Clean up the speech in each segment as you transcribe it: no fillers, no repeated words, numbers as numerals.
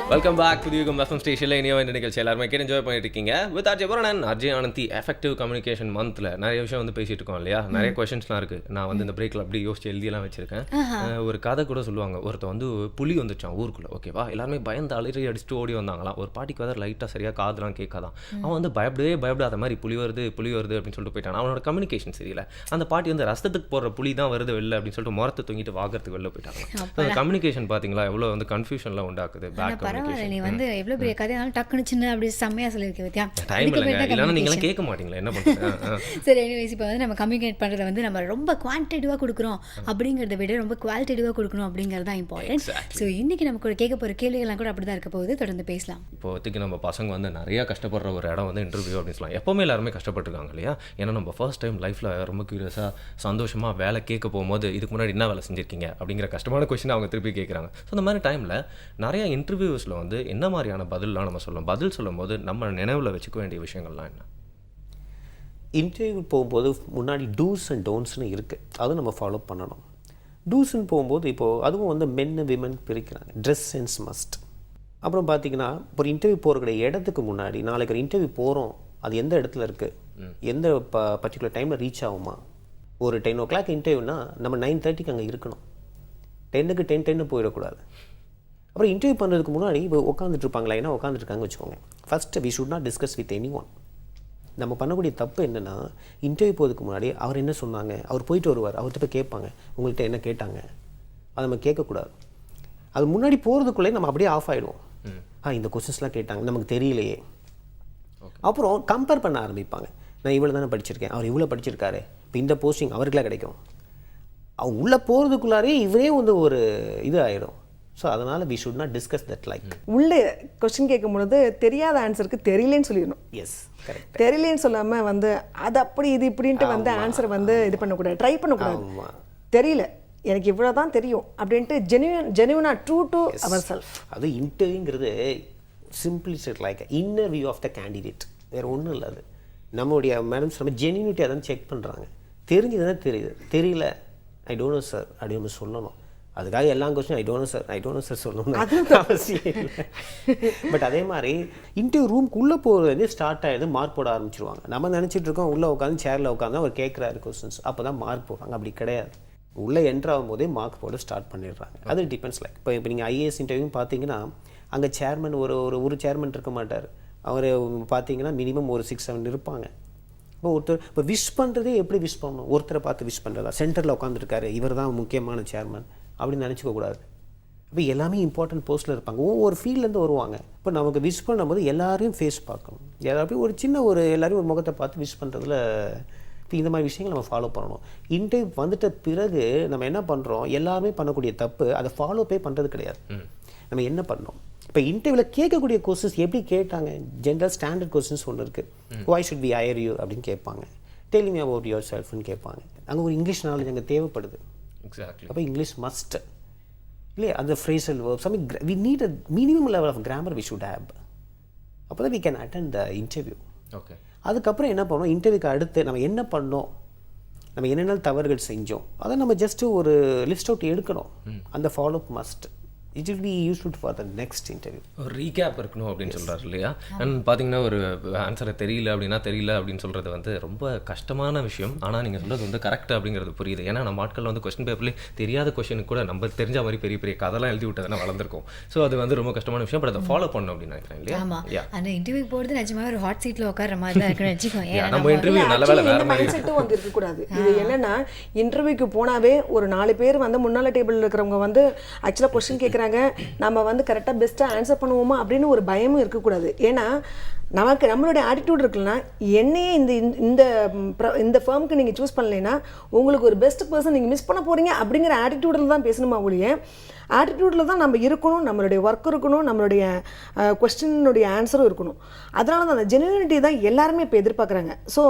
Welcome back புதிய FM ஸ்டேஷனில் இனியோ இந்த நிகழ்ச்சி எல்லாருமே கேட்டு என்ஜாய் பண்ணிட்டு இருக்கீங்க வித் அஜய் புரணன் அஜய் ஆனந்தி எஃபெக்டிவ் கம்யூனிகேஷன் மந்த்தில் நிறைய விஷயம் வந்து பேசிட்டு இருக்கோம் இல்லையா. நிறைய கொஸ்டின்ஸ்லாம் இருக்குது. நான் வந்து இந்த பிரேக்கில் அப்படி யோசிச்சு எழுதியெல்லாம் வச்சிருக்கேன். ஒரு கதை கூட சொல்லுவாங்க. ஒருத்தர் வந்து புலி வந்துச்சான் ஊருக்குள்ளே, ஓகேவா, எல்லாருமே பயந்து அலறி அடிச்சுட்டு ஓடி வந்தாங்களாம். ஒரு பாட்டிக்கு வந்து லைட்டாக சரியாக காதுலாம் கேட்காதான். அவன் வந்து பயப்படாத மாதிரி புலி வருது அப்படின்னு சொல்லிட்டு போயிட்டான். அவனோட கம்யூனிகேஷன் சரியில்லை. அந்த பாட்டி வந்து ரசத்துக்கு போடுற புலி தான் வருது வெளில அப்படின்னு சொல்லிட்டு முறத்தை தூங்கிட்டு வாகறதுக்கு வெளில போயிட்டாங்க. அந்த கம்யூனிகேஷன் பார்த்தீங்களா எவ்வளோ வந்து கன்ஃபியூஷன்லாம் உண்டாக்குது. நீ வந்து எவ்வளவு பெரிய கதையாலும் டக்குனு சின்ன அப்படி செம்மையா சொல்லியிருக்க பத்தியா. நீங்க கேட்க மாட்டீங்களா என்ன பண்ணுறது. சரி, எனிவேஸ் இப்போ வந்து நம்ம கம்யூனிகேட் பண்ணுறத வந்து நம்ம ரொம்ப குவான்டிட்டிவாக கொடுக்குறோம் அப்படிங்கிறத விட ரொம்ப குவாலிட்டேட்டிவாக கொடுக்கணும் அப்படிங்கிறது தான் இம்பார்ட்டன்ட். ஸோ இன்னைக்கு நம்ம கூட கேட்க போகிற கேள்விகள்லாம் கூட அப்படி தான் இருக்க போகுது. தொடர்ந்து பேசலாம். இப்போதைக்கு நம்ம பசங்க வந்து நிறைய கஷ்டப்படுற ஒரு இடம் வந்து இன்டர்வியூ அப்படின்னு சொல்லலாம். எப்போவுமே எல்லாருமே கஷ்டப்பட்டுருக்காங்க இல்லையா. ஏன்னா நம்ம ஃபர்ஸ்ட் டைம் லைஃப்பில் ரொம்ப க்யூரியஸாக சந்தோஷமாக வேலை கேட்க போகும்போது இதுக்கு முன்னாடி என்ன வேலை செஞ்சுருக்கீங்க அப்படிங்கிற கஷ்டமான கொஸ்டின் அவங்க திருப்பி கேட்குறாங்க. ஸோ அந்த மாதிரி டைமில் நிறைய இன்டர்வியூஸில் வந்து என்ன மாதிரியான பதில்லாம் நம்ம சொல்லலாம். பதில் சொல்லும் போது நம்ம நினைவில் வச்சுக்க வேண்டிய விஷயங்கள்லாம் என்ன? இன்டர்வியூ போகும்போது முன்னாடி டூஸ் அண்ட் டோன்ட்ஸ்னு இருக்குது, அதுவும் நம்ம ஃபாலோ பண்ணணும். டூஸ்ன்னு போகும்போது இப்போது அதுவும் வந்து மென்னு விமன் பிரிக்கிறாங்க. Dress sense must. அப்புறம் பார்த்திங்கன்னா ஒரு இன்டர்வியூ போகிற இடத்துக்கு முன்னாடி நாளைக்கு ஒரு இன்டர்வியூ போகிறோம், அது எந்த இடத்துல இருக்குது, எந்த பர்டிகுலர் டைமில் ரீச் ஆகுமா. ஒரு 10 o'clock இன்டர்வியூனா நம்ம 9:30 அங்கே இருக்கணும். 10க்கு 10 போயிடக்கூடாது. அப்புறம் இன்டர்வியூ பண்ணுறதுக்கு முன்னாடி இப்போ உட்காந்துட்டு இருப்பாங்களா, ஏன்னா உட்காந்துருக்காங்க வச்சுக்கோங்க. First we should not discuss with anyone. நம்ம பண்ணக்கூடிய தப்பு என்னென்னா, இன்டர்வியூ போகிறதுக்கு முன்னாடி அவர் என்ன சொன்னாங்க, அவர் போயிட்டு வருவார், அவர்கிட்ட போய் கேட்பாங்க உங்கள்கிட்ட என்ன கேட்டாங்க, அதை நம்ம கேட்கக்கூடாது. அது முன்னாடி போகிறதுக்குள்ளே நம்ம அப்படியே ஆஃப் ஆகிடுவோம். இந்த கொஸ்டின்ஸ்லாம் கேட்டாங்க நமக்கு தெரியலையே. அப்புறம் கம்பேர் பண்ண ஆரம்பிப்பாங்க. நான் இவ்வளோ தானே படிச்சிருக்கேன், அவர் இவ்வளோ படிச்சிருக்காரு, இப்போ இந்த போஸ்டிங் அவருக்குலாம் கிடைக்கும். அவங்க உள்ளே போகிறதுக்குள்ளாரே இவரே வந்து ஒரு இது ஆகிடும். ஸோ அதனால் we should not discuss that like. உள்ளே கொஸ்டின் கேட்கும் பொழுது தெரியாத ஆன்சருக்கு தெரியலேன்னு சொல்லிடணும். S, correct. தெரியலேன்னு சொல்லாமல் வந்து அது அப்படி இது இப்படின்ட்டு வந்து ஆன்சர் வந்து இது பண்ணக்கூடாது, ட்ரை பண்ணக்கூடாது. தெரியல, எனக்கு இவ்வளோ தான் தெரியும் அப்படின்ட்டு ஜெனுவனாக ட்ரூ டு அவர் செல்ஃப். அது இன்டர்வியூங்கிறது simplest like inner view of the candidate, வேறு ஒன்றும் இல்லை. அது நம்மளுடைய மேடம்ஸ் நம்ம ஜென்யூனிட்டி அதான் செக் பண்ணுறாங்க. தெரிஞ்சது தான் தெரியுது, தெரியல ஐ டோன்ட் நோ சார் அப்படின்னு சொல்லணும். அதுக்காக எல்லா question I don't know sir சொல்லணும் அவசியம் இல்லை. பட் அதே மாதிரி இன்டர்வியூ ரூம்க்குள்ளே போகிறது ஸ்டார்ட் ஆகிடுது, மார்க் போட ஆரம்பிச்சிருவாங்க. நம்ம நினச்சிட்டு இருக்கோம் உள்ளே உட்காந்து சேரில் உட்காந்து அவர் கேட்குறாரு கொஸ்டின்ஸ், அப்போ தான் மார்க் போடுறாங்க. அப்படி கிடையாது. உள்ளே என்ட்ரு ஆகும்போதே மார்க் போட ஸ்டார்ட் பண்ணிடுறாங்க. அது டிபெண்ட்ஸ் லைக் இப்போ நீங்கள் ஐஏஎஸ் இன்டர்வியூ பார்த்தீங்கன்னா அங்கே சேர்மன் ஒரு சேர்மன் இருக்க மாட்டார். அவர் பார்த்தீங்கன்னா மினிமம் ஒரு 6-7 இருப்பாங்க. இப்போ ஒருத்தர் இப்போ விஷ் பண்ணுறதே எப்படி விஷ் பண்ணணும், ஒருத்தரை பார்த்து விஷ் பண்ணுறதா, சென்டரில் உட்காந்துருக்காரு இவர் தான் முக்கியமான சேர்மன் அப்படின்னு நினச்சிக்கக்கூடாது. இப்போ எல்லாமே இம்பார்ட்டன்ட் போஸ்ட்டில் இருப்பாங்க, ஒவ்வொரு ஃபீல்ட்லேருந்து வருவாங்க. இப்போ நமக்கு விஷ் பண்ணும்போது எல்லாரையும் ஃபேஸ் பார்க்கணும். எல்லாரையும் ஒரு சின்ன எல்லாரையும் ஒரு முகத்தை பார்த்து விஷ் பண்ணுறதுல இப்போ இந்த மாதிரி விஷயங்கள் நம்ம ஃபாலோ பண்ணணும். இன்டர்வியூ வந்துட்ட பிறகு நம்ம என்ன பண்ணுறோம், எல்லாருமே பண்ணக்கூடிய தப்பு அதை ஃபாலோப்பே பண்ணுறது கிடையாது. நம்ம என்ன பண்ணோம், இப்போ இன்டர்வியூவில் கேட்கக்கூடிய கொஸ்டின்ஸ் எப்படி கேட்டாங்க, ஜென்ரல் ஸ்டாண்டர்ட் கொஸ்டின்ஸ் ஒன்று இருக்குது. why should we hire you அப்படின்னு கேட்பாங்க. tell me about yourselfன்னு கேட்பாங்க. அங்கே ஒரு இங்கிலீஷ் நாலேஜ் அங்கே தேவைப்படுது. எக்ஸாக்ட்லி. அப்போ இங்கிலீஷ் மஸ்ட் இல்லையா. அந்த phrasal verbs we need a minimum level of grammar we should have. அப்போ தான் we can attend the interview. Okay. அதுக்கப்புறம் என்ன பண்ணோம், இன்டர்வியூக்கு அடுத்து நம்ம என்ன பண்ணோம், நம்ம என்னென்ன தவறுகள் செஞ்சோம், அதை நம்ம ஜஸ்ட்டு ஒரு லிஸ்ட் அவுட் எடுக்கணும். அந்த follow up must. It will be useful for the next interview. ஒரு ரீகேப் இருக்கணும் அப்படின்னு சொல்கிறாரு இல்லையா. அண்ட் பார்த்தீங்கன்னா ஒரு ஆன்சரை தெரியல அப்படின்னு சொல்கிறது வந்து ரொம்ப கஷ்டமான விஷயம். ஆனால் நீங்கள் சொல்கிறது வந்து கரெக்ட் அப்படிங்கிறது புரியுது. ஏன்னா நம்ம ஆட்களில் வந்து கொஸ்டின் பேப்பர்லேயே தெரியாத கொஸ்டினுக்கு கூட நம்ம தெரிஞ்ச மாதிரி பெரிய பெரிய கதெல்லாம் எழுதி விட்டதுனா வளர்ந்துருக்கும். ஸோ அது வந்து ரொம்ப கஷ்டமான விஷயம். பட் அதை ஃபாலோ பண்ணணும் அப்படின்னு நினைக்கிறேன் இல்லையா. ஆமாம், அந்த இன்டர்வியூ போகிறது நிஜமாக ஒரு ஹாட் சீட்டில் உட்கார மாதிரி தான் இருக்குன்னு வச்சுக்கோங்க. நம்ம இன்டர்வியூ நல்ல வேலை வேறு மாதிரி செட்டும் வந்து இருக்கக்கூடாது. இது என்னன்னா இன்டர்வியூக்கு போனாவே ஒரு 4 பேர் வந்து முன்னாள் டேபிள் இருக்கிறவங்க வந்து ஆக்சுவலாக கொஸ்டின் கேட்குறாங்க, நம்ம வந்து கரெக்டாக பெஸ்ட்டாக ஆன்சர் பண்ணுவோமா அப்படின்னு ஒரு பயமும் இருக்கக்கூடாது. ஏன்னா நமக்கு நம்மளுடைய ஆட்டிடியூட் இருக்குன்னா, என்னையே இந்த ஃபர்முக்கு நீங்கள் சூஸ் பண்ணலைன்னா உங்களுக்கு ஒரு பெஸ்ட் பர்சன் நீங்கள் மிஸ் பண்ண போகிறீங்க அப்படிங்கிற ஆட்டிடியூடில் தான் பேசணுமா ஒழிய, ஆட்டிடியூடில் தான் நம்ம இருக்கணும், நம்மளுடைய ஒர்க் இருக்கணும், நம்மளுடைய கொஸ்டினுடைய ஆன்சரும் இருக்கணும். அதனால தான் அந்த ஜெனுவினிட்டி தான் எல்லாருமே இப்போ எதிர்பார்க்குறாங்க. ஸோ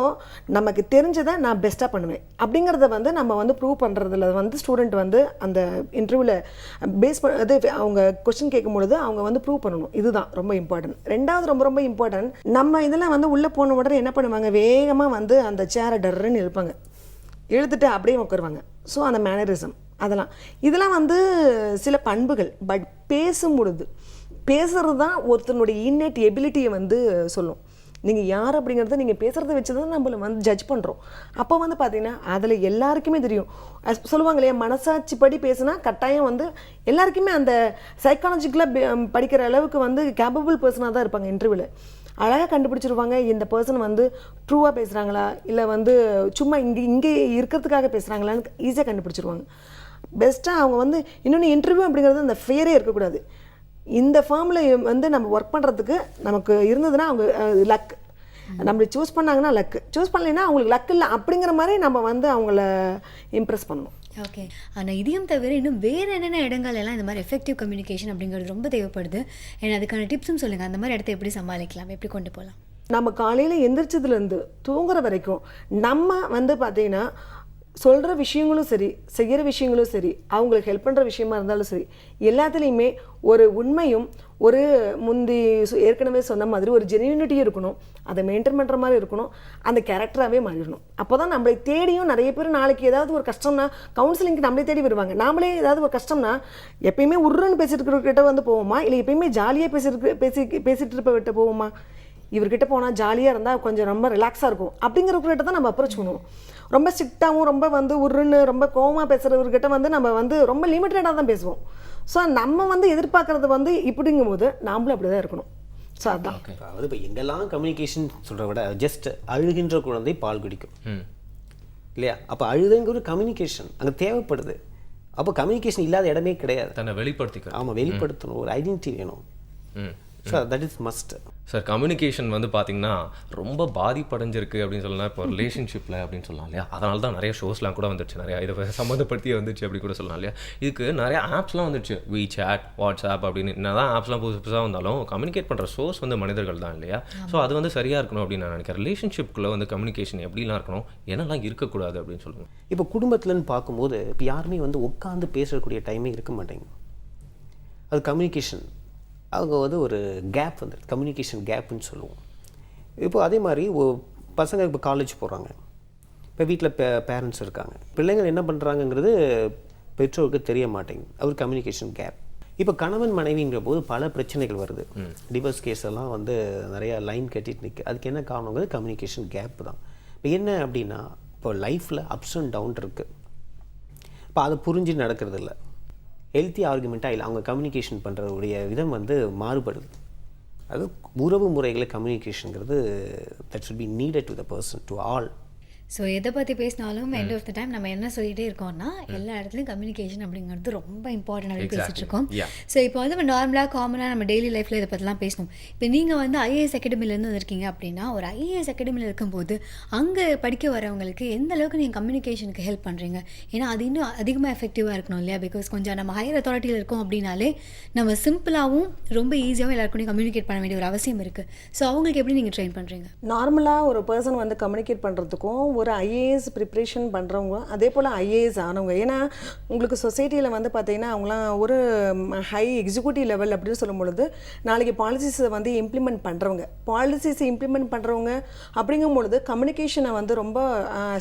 நமக்கு தெரிஞ்சதை நான் பெஸ்ட்டாக பண்ணுவேன் அப்படிங்கிறத வந்து நம்ம வந்து ப்ரூவ் பண்ணுறதுல வந்து ஸ்டூடெண்ட் வந்து அந்த இன்டர்வியூவில் பேஸ் அது அவங்க கொஸ்டின் கேட்கும் பொழுது அவங்க வந்து ப்ரூவ் பண்ணணும். இதுதான் ரொம்ப இம்பார்ட்டன்ட். ரெண்டாவது ரொம்ப இம்பார்ட்டன்ட், நம்ம இதெல்லாம் வந்து உள்ளே போன உடனே என்ன பண்ணுவாங்க, வேகமாக வந்து அந்த சேரை டர்ன்னு இழுப்பாங்க, இழுத்துட்டு அப்படியே உட்காருவாங்க. ஸோ அந்த மேனரிசம் இதெல்லாம் வந்து சில பண்புகள். பட் பேசும் பொழுது பேசுகிறது தான் ஒருத்தனுடைய இன்னேட் எபிலிட்டியை வந்து சொல்லும். நீங்கள் யார் அப்படிங்கிறத நீங்கள் பேசுகிறத வச்சு தான் நம்மளை வந்து ஜட்ஜ் பண்ணுறோம். அப்போ வந்து பார்த்தீங்கன்னா அதில் எல்லாருக்குமே தெரியும். சொல்லுவாங்க இல்லையா, மனசாட்சி படி பேசுனா கட்டாயம் வந்து எல்லாருக்குமே அந்த சைக்காலஜிக்கலாக படிக்கிற அளவுக்கு வந்து கேப்பபிள் பர்சனாக தான் இருப்பாங்க. இன்டர்வியூவில் அழகாக கண்டுபிடிச்சிருவாங்க இந்த பர்சன் வந்து ட்ரூவாக பேசுகிறாங்களா இல்லை வந்து சும்மா இங்கே இருக்கிறதுக்காக பேசுகிறாங்களான்னு ஈஸியாக கண்டுபிடிச்சிருவாங்க. பெஸ்ட்டாக அவங்க வந்து இன்னொன்று இன்டர்வியூ அப்படிங்கிறது அந்த ஃபேரே இருக்கக்கூடாது. இந்த ஃபார்மில் வந்து நம்ம ஒர்க் பண்ணுறதுக்கு நமக்கு இருந்ததுன்னா அவங்க லக், நம்மளை சூஸ் பண்ணாங்கன்னா லக்கு, சூஸ் பண்ணலைன்னா அவங்களுக்கு லக் இல்லை அப்படிங்கிற மாதிரி நம்ம வந்து அவங்கள இம்ப்ரெஸ் பண்ணணும். ஓகே. ஆனால் இதையும் தவிர இன்னும் வேறு என்னென்ன இடங்கள் எல்லாம் இந்த மாதிரி எஃபெக்டிவ் கம்யூனிகேஷன் அப்படிங்கிறது ரொம்ப தேவைப்படுது. ஏன்னா அதுக்கான டிப்ஸும் சொல்லுங்கள். அந்த மாதிரி இடத்த எப்படி சமாளிக்கலாம், எப்படி கொண்டு போகலாம்? நம்ம காலையில் எந்திரிச்சதுலேருந்து தூங்குற வரைக்கும் நம்ம வந்து பார்த்தீங்கன்னா சொல்கிற விஷயங்களும் சரி, செய்கிற விஷயங்களும் சரி, அவங்களுக்கு ஹெல்ப் பண்ணுற விஷயமா இருந்தாலும் சரி, எல்லாத்துலேயுமே ஒரு உண்மையும் ஒரு முந்தி ஏற்கனவே சொன்ன மாதிரி ஒரு ஜெனியூனிட்டியும் இருக்கணும். அதை மெயின்டைன் பண்ணுற மாதிரி இருக்கணும். அந்த கேரக்டராகவே மாறிடணும். அப்போ தான் நம்மளை தேடியும் நிறைய பேர் நாளைக்கு ஏதாவது ஒரு கஷ்டம்னா கவுன்சிலிங்க்கு நம்மளே தேடி வருவாங்க. நாமளே ஏதாவது ஒரு கஷ்டம்னா எப்பயுமே உருன்னு பேசிட்டு இருக்கிறவர்கிட்ட வந்து போவோமா, இல்லை எப்பயுமே ஜாலியாக பேசிட்டு இருப்பவர்கிட்ட போவோமா? இவர்கிட்ட போனால் ஜாலியாக இருந்தால் கொஞ்சம் ரொம்ப ரிலாக்ஸாக இருக்கும் அப்படிங்கிறவர்கிட்ட தான் நம்ம அப்ரோச் பண்ணுவோம். ரொம்ப ஸ்ட்ரிக்டாகவும் ரொம்ப வந்து உருன்னு ரொம்ப கோவமாக பேசுகிறவர்கிட்ட வந்து நம்ம வந்து ரொம்ப லிமிட்டடாக தான் பேசுவோம். ஸோ நம்ம வந்து எதிர்பார்க்குறது வந்து இப்படிங்கும் போது நாமளும் அப்படி தான் இருக்கணும். ஸோ அதான் அதாவது இப்போ எங்கெல்லாம் கம்யூனிகேஷன் சொல்கிற விட ஜஸ்ட் அழுகின்ற குழந்தை பால் குடிக்கும் இல்லையா? அப்போ அழுதுங்கிற கம்யூனிகேஷன் அங்கே தேவைப்படுது. அப்போ கம்யூனிகேஷன் இல்லாத இடமே கிடையாது. தன்னை வெளிப்படுத்திக்க. ஆமாம், வெளிப்படுத்தணும். ஒரு ஐடென்டிட்டி வேணும். So that is must. Sir, communication வந்து பார்த்தீங்கன்னா ரொம்ப பாதிப்படைஞ்சிருக்கு அப்படின்னு சொல்லலாம். இப்போ ரிலேஷன்ஷிப்பில் அப்படின்னு சொல்லலாம் இல்லையா? அதனால தான் நிறைய ஷோஸ்லாம் கூட வந்துச்சு, நிறையா இதை சம்மந்தப்படுத்தி வந்துச்சு அப்படி கூட சொல்லலாம் இல்லையா? இதுக்கு நிறைய ஆப்ஸ்லாம் வந்துச்சு, WeChat, வாட்ஸ்அப் அப்படின்னு. என்ன தான் ஆப்ஸ்லாம் புதுசாக வந்தாலும் கம்யூனிகேட் பண்ணுற சோர்ஸ் வந்து மனிதர்கள் தான் இல்லையா? ஸோ அது வந்து சரியாக இருக்கணும் அப்படின்னு நான் நினைக்கிறேன். ரிலேஷன்ஷிப்புக்குள்ளே வந்து கம்யூனிகேஷன் எப்படிலாம் இருக்கணும், என்னெல்லாம் இருக்கக்கூடாது அப்படின்னு சொல்லுங்கள். இப்போ குடும்பத்துலன்னு பார்க்கும்போது இப்போ யாருமே வந்து உட்காந்து பேசக்கூடிய டைமே இருக்க மாட்டேங்குது. அது கம்யூனிகேஷன் அவங்க வந்து ஒரு கேப் வந்து கம்யூனிகேஷன் கேப்புன்னு சொல்லுவோம். இப்போ அதே மாதிரி பசங்க இப்போ காலேஜ் போகிறாங்க, இப்போ வீட்டில் பேரண்ட்ஸ் இருக்காங்க, பிள்ளைங்கள் என்ன பண்ணுறாங்கங்கிறது பெற்றோருக்கு தெரிய மாட்டேங்குது. அவர் கம்யூனிகேஷன் கேப். இப்போ கணவன் மனைவிங்கிற போது பல பிரச்சனைகள் வருது. டிவோர்ஸ் கேஸ் எல்லாம் வந்து நிறையா லைன் கட்டிட்டு நிற்க. அதுக்கு என்ன காரணங்கிறது கம்யூனிகேஷன் கேப் தான். இப்போ என்ன அப்படின்னா, இப்போ லைஃப்பில் அப்ஸ் அண்ட் டவுன் இருக்குது. இப்போ அதை புரிஞ்சு நடக்கிறது இல்லை. ஹெல்த்தி ஆர்குமெண்ட்டாக இல்லை, அவங்க கம்யூனிகேஷன் பண்ணுறதுடைய விதம் வந்து மாறுபடுது. அது உறவு முறைகளை கம்யூனிகேஷனுங்கிறது that should be needed to the person, to all. So எதை பற்றி பேசினாலும் எண்ட் ஆஃப் த டைம் நம்ம என்ன சொல்லிகிட்டே இருக்கோம்னா எல்லா இடத்துலையும் கம்யூனிகேஷன் அப்படிங்கிறது ரொம்ப இம்பார்ட்டன்ட் அப்படின்னு பேசிகிட்டு இருக்கோம். ஸோ இப்போ வந்து நம்ம நார்மலாக காமனாக நம்ம டெய்லி லைஃப்பில் இதை பற்றிலாம் பேசணும். இப்போ நீங்கள் வந்து ஐஏஎஸ் அகாடமிலேருந்து வந்திருக்கீங்க அப்படின்னா, ஒரு ஐஏஎஸ் அகாடமியில் இருக்கும்போது அங்கே படிக்க வரவங்களுக்கு எந்த அளவுக்கு நீங்கள் கம்யூனிகேஷனுக்கு ஹெல்ப் பண்ணுறீங்க? ஏன்னா அது இன்னும் அதிகமாக எஃபெக்டிவாக இருக்கணும் இல்லையா? பிகாஸ் கொஞ்சம் நம்ம ஹையர் அத்தாரிட்டியில் இருக்கோம் அப்படின்னாலே நம்ம சிம்பிளாகவும் ரொம்ப ஈஸியாகவும் எல்லாருக்கும் கம்யூனிகேட் பண்ண வேண்டிய ஒரு அவசியம் இருக்குது. ஸோ அவங்களுக்கு எப்படி நீங்கள் ட்ரெயின் பண்ணுறீங்க? நார்மலாக ஒரு பர்சன் வந்து கம்யூனிகேட் பண்ணுறதுக்கும் ஒரு ஐஏஎஸ் ப்ரிப்ரேஷன் பண்ணுறவங்க அதே போல் ஐஏஎஸ் ஆனவங்க, ஏன்னா உங்களுக்கு சொசைட்டியில் வந்து பார்த்தீங்கன்னா அவங்களாம் ஒரு ஹை எக்ஸிக்யூட்டிவ் லெவல் அப்படின்னு சொல்லும் பொழுது நாளைக்கு பாலிசிஸை வந்து இம்ப்ளிமெண்ட் பண்ணுறவங்க, பாலிசிஸை இம்ப்ளிமெண்ட் பண்ணுறவங்க அப்படிங்கும் பொழுது கம்யூனிகேஷனை வந்து ரொம்ப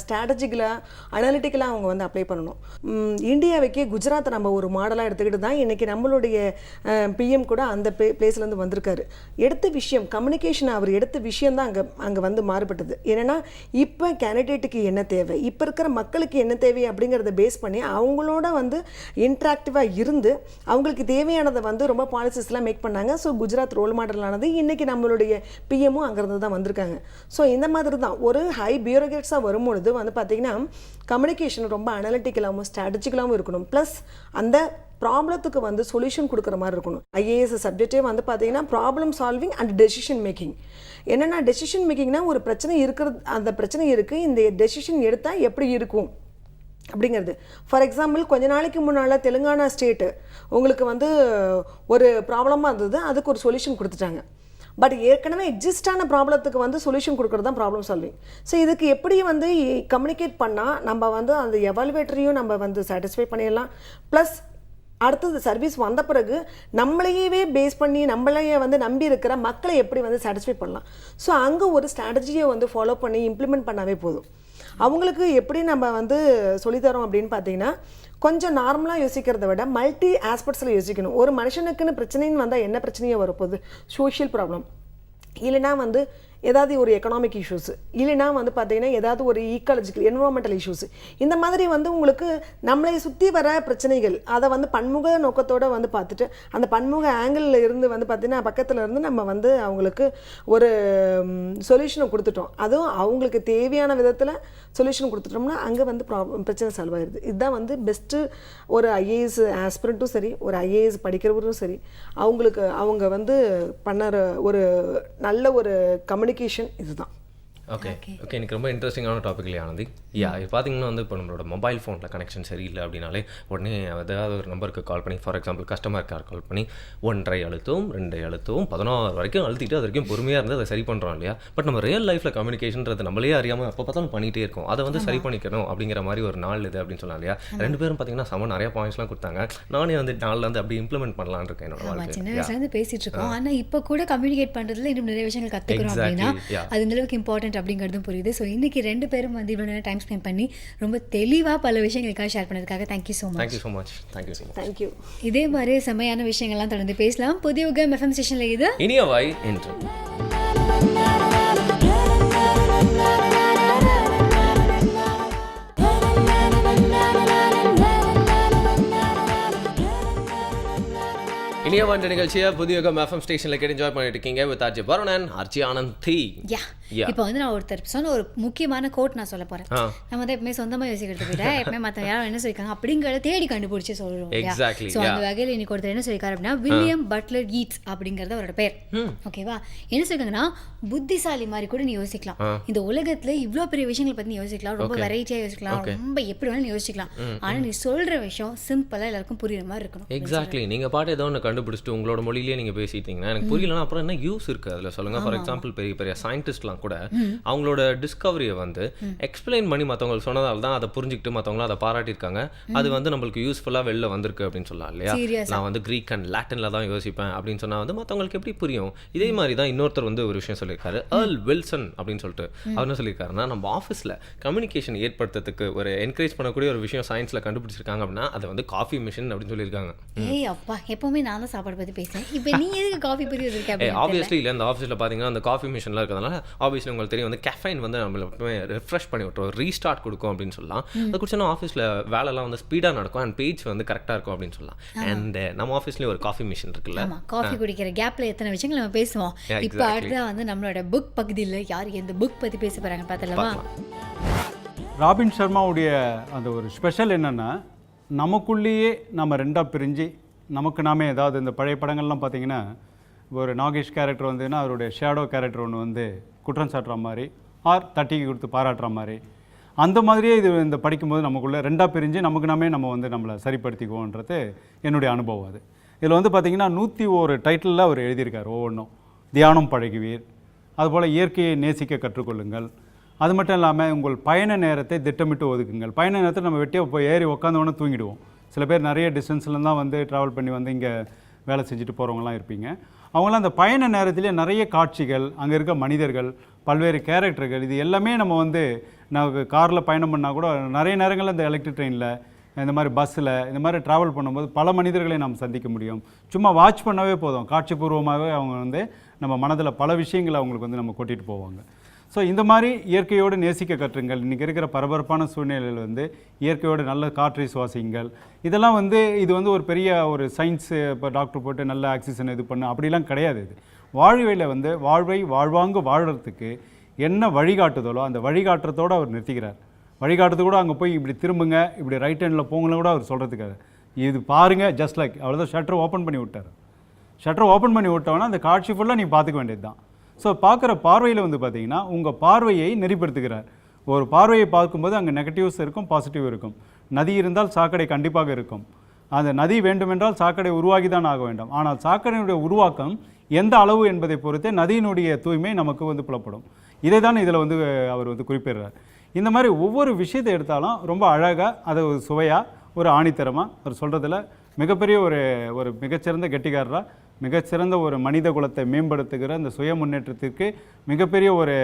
ஸ்ட்ராட்டஜிக்கலாக அனாலிட்டிக்கலாக அவங்க வந்து அப்ளை பண்ணணும். இந்தியாவுக்கே குஜராத்தை நம்ம ஒரு மாடலாக எடுத்துக்கிட்டு தான் இன்றைக்கி நம்மளுடைய பிஎம் கூட அந்த பிளேஸ்லேருந்து வந்திருக்காரு. எடுத்த விஷயம் கம்யூனிகேஷன், அவர் எடுத்த விஷயம் தான் அங்கே வந்து மாறுபட்டது. ஏன்னா இப்போ கேண்டிடேட்டுக்கு என்ன தேவை, இப்போ இருக்கிற மக்களுக்கு என்ன தேவை அப்படிங்கிறத பேஸ் பண்ணி அவங்களோட வந்து இன்ட்ராக்டிவாக இருந்து அவங்களுக்கு தேவையானதை வந்து ரொம்ப பாலிசிஸ்லாம் மேக் பண்ணாங்க. ஸோ குஜராத் ரோல் மாடலானது இன்றைக்கி நம்மளுடைய பிஎம்மும் அங்கேருந்து தான் வந்திருக்காங்க. ஸோ இந்த மாதிரி தான் ஒரு ஹை பியூரோக்ராட்ஸாக வரும்பொழுது வந்து பார்த்திங்கன்னா கம்யூனிகேஷன் ரொம்ப அனலிட்டிக்கலாகவும் ஸ்ட்ராட்டஜிக்கலாகவும் இருக்கணும். ப்ளஸ் அந்த ப்ராப்ளத்துக்கு வந்து சொல்யூஷன் கொடுக்குற மாதிரி இருக்கணும். ஐஏஎஸ் சப்ஜெக்டே வந்து பார்த்தீங்கன்னா problem solving and decision making. என்னென்னா டெசிஷன் மேக்கிங்னா ஒரு பிரச்சனை இருக்கிறது, அந்த பிரச்சனை இருக்குது, இந்த டெசிஷன் எடுத்தால் எப்படி இருக்கும் அப்படிங்கிறது. ஃபார் எக்ஸாம்பிள் கொஞ்ச நாளைக்கு முன்னால் தெலுங்கானா ஸ்டேட்டு உங்களுக்கு வந்து ஒரு ப்ராப்ளமாக இருந்தது, அதுக்கு ஒரு சொல்யூஷன் கொடுத்துட்டாங்க. பட் ஏற்கனவே எக்ஸிஸ்டான ப்ராப்ளத்துக்கு வந்து சொல்யூஷன் கொடுக்குறது தான் ப்ராப்ளம் சால்விங். ஸோ இதுக்கு எப்படி வந்து கம்யூனிகேட் பண்ணால் நம்ம வந்து அந்த எவாலுவேட்டரையும் நம்ம வந்து சாட்டிஸ்ஃபை பண்ணிடலாம். ப்ளஸ் அடுத்தது சர்வீஸ் வந்த பிறகு நம்மளையே பேஸ் பண்ணி நம்மளையே வந்து நம்பி இருக்கிற மக்களை எப்படி வந்து சாட்டிஸ்ஃபை பண்ணலாம். ஸோ அங்கே ஒரு ஸ்ட்ராட்டஜியை வந்து ஃபாலோ பண்ணி இம்ப்ளிமெண்ட் பண்ணாவே போதும். அவங்களுக்கு எப்படி நம்ம வந்து சொல்லித்தரோம் அப்படின்னு பார்த்தீங்கன்னா, கொஞ்சம் நார்மலாக யோசிக்கிறத விட மல்டி ஆஸ்பெக்ட்ஸில் யோசிக்கணும். ஒரு மனுஷனுக்குன்னு பிரச்சனைன்னு வந்தால் என்ன பிரச்சனையோ வரப்போகுது, சோஷியல் ப்ராப்ளம், இல்லைனா வந்து ஏதாவது ஒரு எக்கனாமிக் இஷ்யூஸ், இல்லைனா வந்து பார்த்தீங்கன்னா ஏதாவது ஒரு ஈக்காலஜிக்கல் என்விரான்மெண்டல் இஷ்யூஸ், இந்த மாதிரி வந்து உங்களுக்கு நம்மளை சுற்றி வர பிரச்சனைகள் அதை வந்து பன்முக நோக்கத்தோடு வந்து பார்த்துட்டு அந்த பன்முக ஆங்கிளில் இருந்து வந்து பார்த்தீங்கன்னா பக்கத்தில் இருந்து நம்ம வந்து அவங்களுக்கு ஒரு சொல்யூஷனை கொடுத்துட்டோம். அதுவும் அவங்களுக்கு தேவையான விதத்தில் சொல்யூஷன் கொடுத்துட்டோம்னா அங்கே வந்து பிரச்சனை சால்வ் ஆயிடுது. இதுதான் வந்து பெஸ்ட்டு. ஒரு ஐஏஎஸ் ஆஸ்பிரண்ட்டும் சரி, ஒரு ஐஏஎஸ் படிக்கிறவரும் சரி, அவங்க வந்து பண்ணுற ஒரு நல்ல ஒரு கம்யூனிகேஷன் இதுதான். ஓகே எனக்கு ரொம்ப இன்ட்ரெஸ்டிங்கான டாபிக் இல்லையா ஆனந்தி? இது பார்த்தீங்கன்னா வந்து இப்போ நம்மளோட மொபைல் ஃபோனில் கனெக்ஷன் சரியில்லை அப்படின்னாலே உடனே ஏதாவது ஒரு நம்பருக்கு கால் பண்ணி, ஃபார் எக்ஸாம்பிள் கஸ்டமர் கேர் கால் பண்ணி 1 அழுத்தவும் 2 அழுத்தவும் 16 வரைக்கும் அழுத்திட்டு அது வரைக்கும் பொறுமையாக இருந்து அதை சரி பண்ணுறோம் இல்லையா? பட் நம்ம ரியல் லைஃப்பில் கம்யூனிகேஷன்றது நம்மளே அறியாமல் அப்போ பார்த்தாலும் பண்ணிகிட்டே இருக்கோம். அதை வந்து சரி பண்ணிக்கணும் அப்படிங்கிற மாதிரி ஒரு நாள் இது அப்படின்னு சொல்லலாம் இல்லையா? 2 பேரும் பார்த்தீங்கன்னா நிறைய பாயிண்ட்ஸ்லாம் கொடுத்தாங்க. நானே வந்து நாளில் வந்து அப்படி இம்ப்ளிமெண்ட் பண்ணலான்னு இருக்கேன் என்னோட வாழ்க்கை. சின்ன வயசுலேருந்து பேசிட்டு இருக்கோம், ஆனால் இப்போ கூட கம்யூனிகேட் பண்ணுறதுல இன்னும் நிறைய விஷயங்கள் கற்றுக்கிறோம் அப்படின்னா அது இந்த அளவுக்கு இம்பார்ட்டன்ட் அப்படிங்கிறதும் புரியுது. ஸோ இன்னைக்கு 2 பேரும் வந்து இவ்வளோ நேரம் டைம் ஸ்பெண்ட் பண்ணி ரொம்ப தெளிவாக பல விஷயங்களுக்காக ஷேர் பண்ணதுக்காக தேங்க்யூ ஸோ மச். தேங்க்யூ. இதே மாதிரி செம்மையான விஷயங்கள்லாம் தொடர்ந்து பேசலாம். புதிய யுகம் எஃப்எம் ஸ்டேஷனில் இது இனியவாய் என்று. இனியவாண்ட நிகழ்ச்சியை புதிய யுகம் எஃப்எம் ஸ்டேஷனில் கேட்டு என்ஜாய் பண்ணிட்டு இருக்கீங்க with RJ Varunan, RJ Anandhi. இப்போ வந்து நான் ஒருத்தர் சொன்ன ஒரு முக்கியமான கோட் நான் சொல்ல போறேன். நம்ம வந்து எப்பவுமே சொந்தமாக யோசிக்கிறத விட எப்பவுமே மற்ற யாரும் என்ன சொல்லியிருக்காங்க அப்படிங்கிறத தேடி கண்டுபிடிச்சி சொல்றோம். ஸோ அந்த வகையில் இன்னைக்கு ஒருத்தர் என்ன சொல்லியிருக்காரு அப்படின்னா வில்லியம் பட்லர் ஈட்ஸ் அப்படிங்கிறது அவரோட பேர். ஓகேவா? என்ன சொல்லியிருக்காங்கன்னா, புத்திசாலி மாதிரி கூட நீ யோசிக்கலாம், இந்த உலகத்துல இவ்வளோ பெரிய விஷயங்களை பற்றி நீ யோசிக்கலாம், ரொம்ப வெரைட்டியாக யோசிக்கலாம், ரொம்ப எப்படி வேணாலும் நீ யோசிக்கலாம், ஆனால் நீ சொல்ற விஷயம் சிம்பிளாக எல்லாருக்கும் புரியுற மாதிரி இருக்கணும். எக்ஸாக்ட்லி. நீங்க பாட்டு ஏதோ ஒன்று கண்டுபிடிச்சிட்டு உங்களோட மொழியிலேயே நீங்க பேசிட்டீங்கன்னா எனக்கு புரியலன்னா அப்புறம் என்ன யூஸ் இருக்கு அதில் சொல்லுங்க. ஃபார் எக்ஸாம்பிள் பெரிய பெரிய சயின்டிஸ்ட்லாம் கூட அவங்களோட டிஸ்கவரியை வந்து எக்ஸ்பிளைன் பண்ணி மற்றவங்களுக்கு சொன்னதால் தான் அதை புரிஞ்சுக்கிட்டு மற்றவங்களும் அதை பாராட்டியிருக்காங்க. அது வந்து நம்மளுக்கு யூஸ்ஃபுல்லாக வெளில வந்திருக்கு அப்படின்னு சொல்லலாம் இல்லையா? நான் வந்து கிரீக் அண்ட் லாட்டின்ல தான் யோசிப்பேன் அப்படின்னு சொன்னா வந்து மற்றவங்களுக்கு எப்படி புரியும்? இதே மாதிரி தான் இன்னொருத்தர் வந்து ஒரு விஷயம் சொல்லியிருக்காரு, ஏர்ல் வில்சன் அப்படின்னு சொல்லிட்டு. அவர் என்ன சொல்லியிருக்காருன்னா, நம்ம ஆஃபீஸில் கம்யூனிகேஷன் ஏற்படுத்துறதுக்கு ஒரு என்கரேஜ் பண்ணக்கூடிய ஒரு விஷயம் சயின்ஸில் கண்டுபிடிச்சிருக்காங்க அப்படின்னா அது வந்து காஃபி மிஷின் அப்படின்னு சொல்லியிருக்காங்க. ஏய் அப்பா, எப்பவுமே நான் தான் சாப்பாடு பற்றி பேசுறேன், இப்போ நீ எதுக்கு காஃபி பற்றி வச்சிருக்க? ஆப்வியஸ்லி இல்லை, அந்த ஆஃபீஸில் பார்த்தீங்கன்னா அந்த காஃபி மிஷின்லாம் இருக்கிறதுனால ஆப்வியஸ்லி உங்களுக்கு தெரியும் வந்து கேஃபைன் வந்து நம்மள ரெஃப்ரெஷ் பண்ணி விட்டுரும், ரீஸ்டார்ட் கொடுக்கும் அப்படின்னு சொல்லலாம். அது குடிச்சோன்னா ஆஃபீஸில் வேலைலாம் வந்து ஸ்பீடாக நடக்கும் அண்ட் பேஜ் வந்து கரெக்டாக இருக்கும் அப்படின்னு சொல்லலாம். அண்ட் நம்ம ஆஃபீஸ்லேயே ஒரு காஃபி மிஷின் இருக்குல்ல, காஃபி குடிக்கிற கேப்பில் எத்தனை விஷயங்கள் நம்ம பேசுவோம். இப்போ அடுத்ததான் வந்து நம்மளோட புக் பகுதியில் யார் எந்த புக் பற்றி பேச போகிறாங்க பார்த்தலாமா? ராபின் சர்மாவுடைய அந்த ஒரு ஸ்பெஷல் என்னென்னா, நமக்குள்ளேயே நம்ம 2ஆக பிரிஞ்சு நமக்கு நாமே ஏதாவது இந்த பழைய படங்கள்லாம் பார்த்தீங்கன்னா ஒரு நாகேஷ் கேரக்டர் வந்ததுன்னா அவருடைய ஷேடோ கேரக்டர் ஒன்று வந்து குற்றம் சாட்டுற மாதிரி ஆர் தட்டிக்கு கொடுத்து பாராட்டுற மாதிரி, அந்த மாதிரியே இது இந்த படிக்கும்போது நமக்குள்ளே 2ஆக பிரிஞ்சு நமக்கு நாமே நம்ம வந்து நம்மளை சரிப்படுத்திக்குவோன்றது என்னுடைய அனுபவம். அது இதில் வந்து பார்த்திங்கன்னா 101 டைட்டிலில் அவர் எழுதியிருக்கார். ஒவ்வொன்றும் தியானம் பழகுவீர், அதுபோல் இயற்கையை நேசிக்க கற்றுக்கொள்ளுங்கள், அது மட்டும் இல்லாமல் உங்கள் பயண நேரத்தை திட்டமிட்டு ஒதுக்குங்கள். பயண நேரத்தை நம்ம வெட்டியாக போய் ஏறி உட்காந்தோன்னே தூங்கிடுவோம். சில பேர் நிறைய டிஸ்டன்ஸ்லாம் தான் வந்து ட்ராவல் பண்ணி வந்து இங்கே வேலை செஞ்சுட்டு போகிறவங்களாம் இருப்பீங்க. அவங்களாம் அந்த பயண நேரத்திலே நிறைய காட்சிகள், அங்கே இருக்க மனிதர்கள், பல்வேறு கேரக்டர்கள், இது எல்லாமே நம்ம வந்து நமக்கு காரில் பயணம் பண்ணால் கூட நிறைய நேரங்களில் இந்த எலக்ட்ரிக் ட்ரெயினில், இந்த மாதிரி பஸ்ஸில், இந்த மாதிரி ட்ராவல் பண்ணும்போது பல மனிதர்களை நாம் சந்திக்க முடியும். சும்மா வாட்ச் பண்ணவே போதும், காட்சிபூர்வமாகவே அவங்க வந்து நம்ம மனதில் பல விஷயங்களை அவங்களுக்கு வந்து நம்ம கூட்டிகிட்டு போவாங்க. ஸோ இந்த மாதிரி இயற்கையோடு நேசிக்க கற்றுங்கள். இன்றைக்கி இருக்கிற பரபரப்பான சூழ்நிலையில் வந்து இயற்கையோடு நல்ல காற்றை சுவாசிங்கள். இதெல்லாம் வந்து இது வந்து ஒரு பெரிய ஒரு சயின்ஸு, இப்போ டாக்டர் போட்டு நல்ல ஆக்சிஜன் இது பண்ணு அப்படிலாம் கிடையாது. இது வாழ்வையில் வந்து வாழ்வை வாழ்வாங்க வாழ்கிறதுக்கு என்ன வழிகாட்டுதலோ அந்த வழிகாட்டுறதோடு அவர் நிறுத்திக்கிறார். வழிகாட்டுறது கூட அங்கே போய் இப்படி திரும்புங்க, இப்படி ரைட் ஹேண்டில் போங்கன்னு கூட அவர் சொல்கிறதுக்காக இது பாருங்கள் ஜஸ்ட் லைக் அவ்வளோதான். ஷட்டர் ஓப்பன் பண்ணி விட்டார். ஷட்டர் ஓப்பன் பண்ணி விட்டோன்னா அந்த காட்சி ஃபுல்லாக நீ பார்த்துக்க வேண்டியது தான். ஸோ பார்க்குற பார்வையில் வந்து பார்த்திங்கன்னா உங்கள் பார்வையை நெறிப்படுத்துகிறார். ஒரு பார்வையை பார்க்கும்போது அங்கே நெகட்டிவ்ஸ் இருக்கும், பாசிட்டிவ் இருக்கும். நதி இருந்தால் சாக்கடை கண்டிப்பாக இருக்கும். அந்த நதி வேண்டுமென்றால் சாக்கடை உருவாகி தான் ஆக வேண்டும். ஆனால் சாக்கடையினுடைய உருவாக்கம் எந்த அளவு என்பதை பொறுத்தே நதியினுடைய தூய்மை நமக்கு வந்து புலப்படும். இதை தான் இதில் வந்து அவர் வந்து குறிப்பிடுறார். இந்த மாதிரி ஒவ்வொரு விஷயத்தை எடுத்தாலும் ரொம்ப அழகாக, அதை ஒரு சுவையாக, ஒரு ஆணித்தரமாக அவர் சொல்கிறதுல மிகப்பெரிய ஒரு மிகச்சிறந்த கெட்டிக்காரராக மிகச்சிறந்த ஒரு மனித குலத்தை மேம்படுத்துகிற அந்த சுய முன்னேற்றத்திற்கு மிகப்பெரிய ஒரு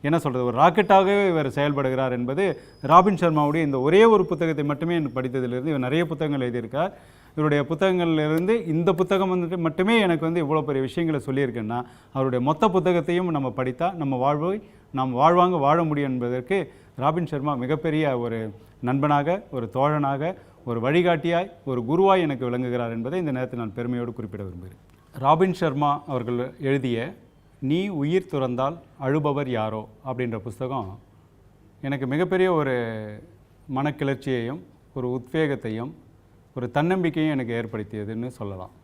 என்ன சொல்கிறது ஒரு ராக்கெட்டாகவே இவர் செயல்படுகிறார் என்பது ராபின் சர்மாவுடைய இந்த ஒரே ஒரு புத்தகத்தை மட்டுமே எனக்கு படித்ததிலிருந்து இவர் நிறைய புத்தகங்கள் எழுதியிருக்கார். இவருடைய புத்தகங்கள்லேருந்து இந்த புத்தகம் வந்துட்டு மட்டுமே எனக்கு வந்து இவ்வளோ பெரிய விஷயங்களை சொல்லியிருக்கேன்னா அவருடைய மொத்த புத்தகத்தையும் நம்ம படித்தால் நம்ம வாழ்வை நாம் வாழ்வாங்க வாழ முடியும் என்பதற்கு ராபின் சர்மா மிகப்பெரிய ஒரு நண்பனாக, ஒரு தோழனாக, ஒரு வழிகாட்டியாய், ஒரு குருவாய் எனக்கு விளங்குகிறார் என்பதை இந்த நேரத்தில் நான் பெருமையோடு குறிப்பிட விரும்புகிறேன். ராபின் சர்மா அவர்கள் எழுதிய நீ உயிர் துறந்தால் அழுபவர் யாரோ அப்படின்ற புஸ்தகம் எனக்கு மிகப்பெரிய ஒரு மனக்கிளர்ச்சியையும் ஒரு உத்வேகத்தையும் ஒரு தன்னம்பிக்கையும் எனக்கு ஏற்படுத்தியதுன்னு சொல்லலாம்.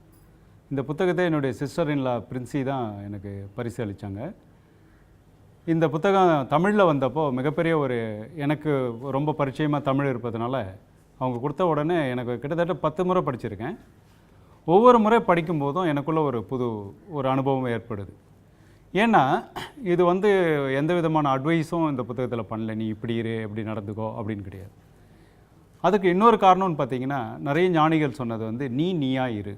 இந்த புத்தகத்தை என்னுடைய சிஸ்டர் இன்லா பிரின்சி தான் எனக்கு பரிசு அளித்தாங்க. இந்த புத்தகம் தமிழில் வந்தப்போ மிகப்பெரிய ஒரு எனக்கு ரொம்ப பரிச்சயமாக தமிழ் இருப்பதுனால அவங்க கொடுத்த உடனே எனக்கு கிட்டத்தட்ட 10 முறை படிச்சிருக்கேன். ஒவ்வொரு முறை படிக்கும்போதும் எனக்குள்ள ஒரு அனுபவம் ஏற்படுது. ஏன்னா இது வந்து எந்த விதமான அட்வைஸும் இந்த புத்தகத்தில் பண்ணல, நீ இப்படி இரு இப்படி நடந்துக்கோ அப்படின்னு கிடையாது. அதுக்கு இன்னொரு காரணம்னு பார்த்தீங்கன்னா நிறைய ஞானிகள் சொன்னது வந்து நீயா இரு,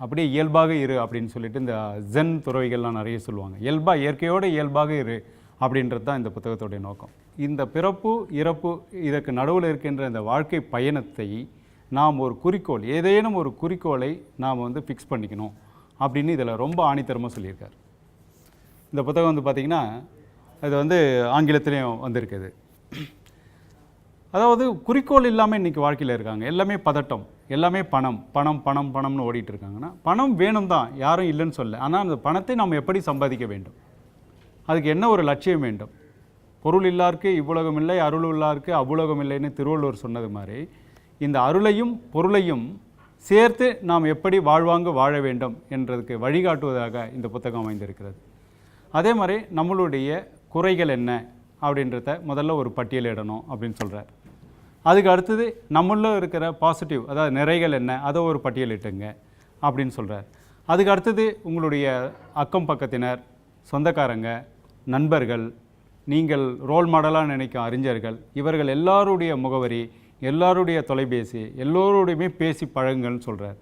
அப்படியே இயல்பாக இரு அப்படின்னு சொல்லிட்டு இந்த ஜென் துறவிகள்லாம் நிறைய சொல்லுவாங்க. இயற்கையோடு இயல்பாக இரு அப்படின்றது தான் இந்த புத்தகத்துடைய நோக்கம். இந்த பிறப்பு இறப்பு இதற்கு நடுவில் இருக்கின்ற இந்த வாழ்க்கை பயணத்தை நாம் ஒரு குறிக்கோள், ஏதேனும் ஒரு குறிக்கோளை நாம் வந்து ஃபிக்ஸ் பண்ணிக்கணும் அப்படின்னு இதில் ரொம்ப ஆணித்தரமாக சொல்லியிருக்கார். இந்த புத்தகம் வந்து பார்த்திங்கன்னா இது வந்து ஆங்கிலத்திலையும் வந்திருக்குது. அதாவது குறிக்கோள் இல்லாமல் இன்றைக்கி வாழ்க்கையில் இருக்காங்க. எல்லாமே பதட்டம், எல்லாமே பணம்னு ஓடிட்டு இருக்காங்கன்னா பணம் வேணும் தான், யாரும் இல்லைன்னு சொல்ல. ஆனால் அந்த பணத்தை நாம் எப்படி சம்பாதிக்க வேண்டும், அதுக்கு என்ன ஒரு லட்சியம் வேண்டும். பொருள் இல்லாருக்கு இவ்வுலகம் இல்லை, அருள் இல்லாருக்கு அவ்வுலகம் இல்லைன்னு திருவள்ளுவர் சொன்னது மாதிரி இந்த அருளையும் பொருளையும் சேர்த்து நாம் எப்படி வாழ்வாங்க வாழ வேண்டும் என்றதுக்கு வழிகாட்டுவதாக இந்த புத்தகம் அமைந்திருக்கிறது. அதே மாதிரி நம்மளுடைய குறைகள் என்ன அப்படின்றத முதல்ல ஒரு பட்டியலிடணும் அப்படின்னு சொல்கிறார். அதுக்கு அடுத்தது நம்மள இருக்கிற பாசிட்டிவ், அதாவது நிறைகள் என்ன, அதை ஒரு பட்டியலிட்டுங்க அப்படின்னு சொல்கிறார். அதுக்கு அடுத்தது உங்களுடைய அக்கம் பக்கத்தினர், சொந்தக்காரங்க, நண்பர்கள், நீங்கள் ரோல் மாடலாக நினைக்கும் அறிஞர்கள், இவர்கள் எல்லாருடைய முகவரி, எல்லாருடைய தொலைபேசி, எல்லோருடையுமே பேசி பழகுங்கள்னு சொல்கிறார்.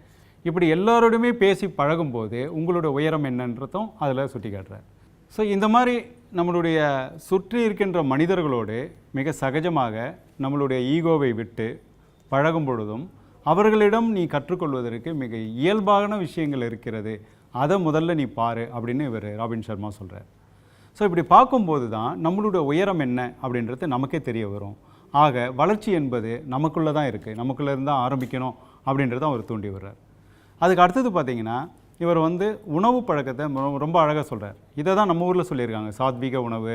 இப்படி எல்லாரோடையுமே பேசி பழகும்போது உங்களுடைய உயரம் என்னன்றதும் அதில் சுட்டி காட்டுறார். ஸோ இந்த மாதிரி நம்மளுடைய சுற்றி இருக்கின்ற மனிதர்களோடு மிக சகஜமாக நம்மளுடைய ஈகோவை விட்டு பழகும் பொழுதும் அவர்களிடம் நீ கற்றுக்கொள்வதற்கு மிக இயல்பான விஷயங்கள் இருக்கிறது, அதை முதல்ல நீ பாரு அப்படின்னு இவர் ராபின் சர்மா சொல்கிறார். ஸோ இப்படி பார்க்கும்போது தான் நம்மளுடைய உயரம் என்ன அப்படின்றது நமக்கே தெரிய வரும். ஆக வளர்ச்சி என்பது நமக்குள்ளே தான் இருக்குது, நமக்குள்ளே இருந்தால் ஆரம்பிக்கணும் அப்படின்றத அவர் தூண்டி வர்றார். அதுக்கு அடுத்தது பார்த்திங்கன்னா இவர் வந்து உணவு பழக்கத்தை ரொம்ப அழகாக சொல்கிறார். இதை தான் நம்ம ஊரில் சொல்லியிருக்காங்க, சாத்வீக உணவு,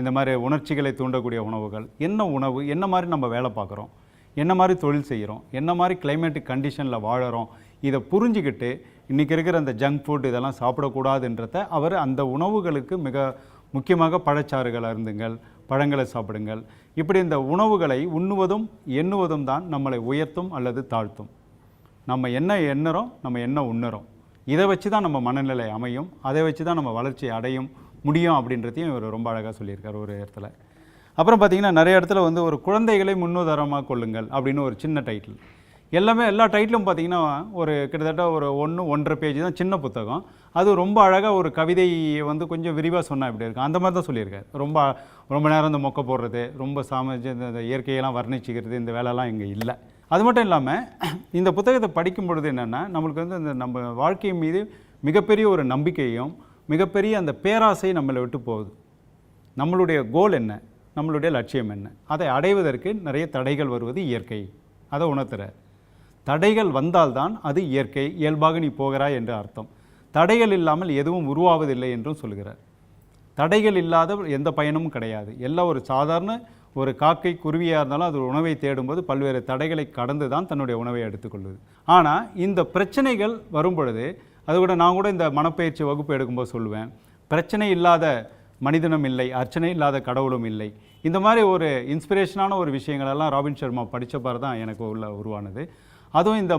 இந்த மாதிரி உணர்ச்சிகளை தூண்டக்கூடிய உணவுகள். என்ன உணவு, என்ன மாதிரி நம்ம வேலை பார்க்குறோம், என்ன மாதிரி தொழில் செய்கிறோம், என்ன மாதிரி கிளைமேட்டிக் கண்டிஷனில் வாழறோம், இதை புரிஞ்சுக்கிட்டு இன்றைக்கி இருக்கிற அந்த ஜங்க் ஃபுட் இதெல்லாம் சாப்பிடக்கூடாதுன்றத அவர் அந்த உணவுகளுக்கு மிக முக்கியமாக பழச்சாறுகள் அருந்துங்கள், பழங்களை சாப்பிடுங்கள், இப்படி இந்த உணவுகளை உண்ணுவதும் எண்ணுவதும் தான் நம்மளை உயர்த்தும் அல்லது தாழ்த்தும். நம்ம என்ன எண்ணுறோம், நம்ம என்ன உண்ணுறோம், இதை வச்சு தான் நம்ம மனநிலை அமையும், அதை வச்சு தான் நம்ம வளர்ச்சி அடையும் முடியும் அப்படின்றதையும் இவர் ரொம்ப அழகாக சொல்லியிருக்கார் ஒரு இடத்துல. அப்புறம் பார்த்திங்கன்னா நிறைய இடத்துல வந்து ஒரு குழந்தைகளை முன்னுதாரணமாக கொள்ளுங்கள் அப்படின்னு ஒரு சின்ன டைட்டில். எல்லா டைட்டிலும் பார்த்திங்கன்னா ஒரு கிட்டத்தட்ட ஒரு 1.5 பேஜ் தான், சின்ன புத்தகம். அது ரொம்ப அழகாக ஒரு கவிதை வந்து கொஞ்சம் விரிவாக சொன்னால் இப்படி இருக்குது, அந்த மாதிரி தான் சொல்லியிருக்காரு. ரொம்ப நேரம் இந்த மொக்கை போடுறது, ரொம்ப இந்த இயற்கையெல்லாம் வர்ணிச்சிக்கிறது, இந்த வேலைலாம் இங்கே இல்லை. அது மட்டும் இல்லாமல் இந்த புத்தகத்தை படிக்கும் பொழுது என்னென்னா நம்மளுக்கு வந்து இந்த நம்ம வாழ்க்கை மீது மிகப்பெரிய ஒரு நம்பிக்கையும் மிகப்பெரிய அந்த பேராசை நம்மளை விட்டு போகுது. நம்மளுடைய கோல் என்ன, நம்மளுடைய லட்சியம் என்ன, அதை அடைவதற்கு நிறைய தடைகள் வருவது இயற்கை, அதை உணர்த்துறார். தடைகள் வந்தால்தான் அது இயற்கை, இயல்பாக நீ போகிறாய் என்று அர்த்தம். தடைகள் இல்லாமல் எதுவும் உருவாவதில்லை என்றும் சொல்கிறார். தடைகள் இல்லாத எந்த பயனும் கிடையாது. எல்லாம் ஒரு சாதாரண ஒரு காக்கை குருவியாக இருந்தாலும் அது உணவை தேடும்போது பல்வேறு தடைகளை கடந்து தான் தன்னுடைய உணவை எடுத்துக்கொள்வது. ஆனால் இந்த பிரச்சனைகள் வரும் பொழுது, அது கூட நான் கூட இந்த மனப்பயிற்சி வகுப்பு எடுக்கும்போது சொல்லுவேன், பிரச்சனை இல்லாத மனிதனும் இல்லை, அர்ச்சனை இல்லாத கடவுளும் இல்லை. இந்த மாதிரி ஒரு இன்ஸ்பிரேஷனான ஒரு விஷயங்களெல்லாம் ராபின் சர்மா படித்தப்பார் தான் எனக்கு உருவானது. அதுவும் இந்த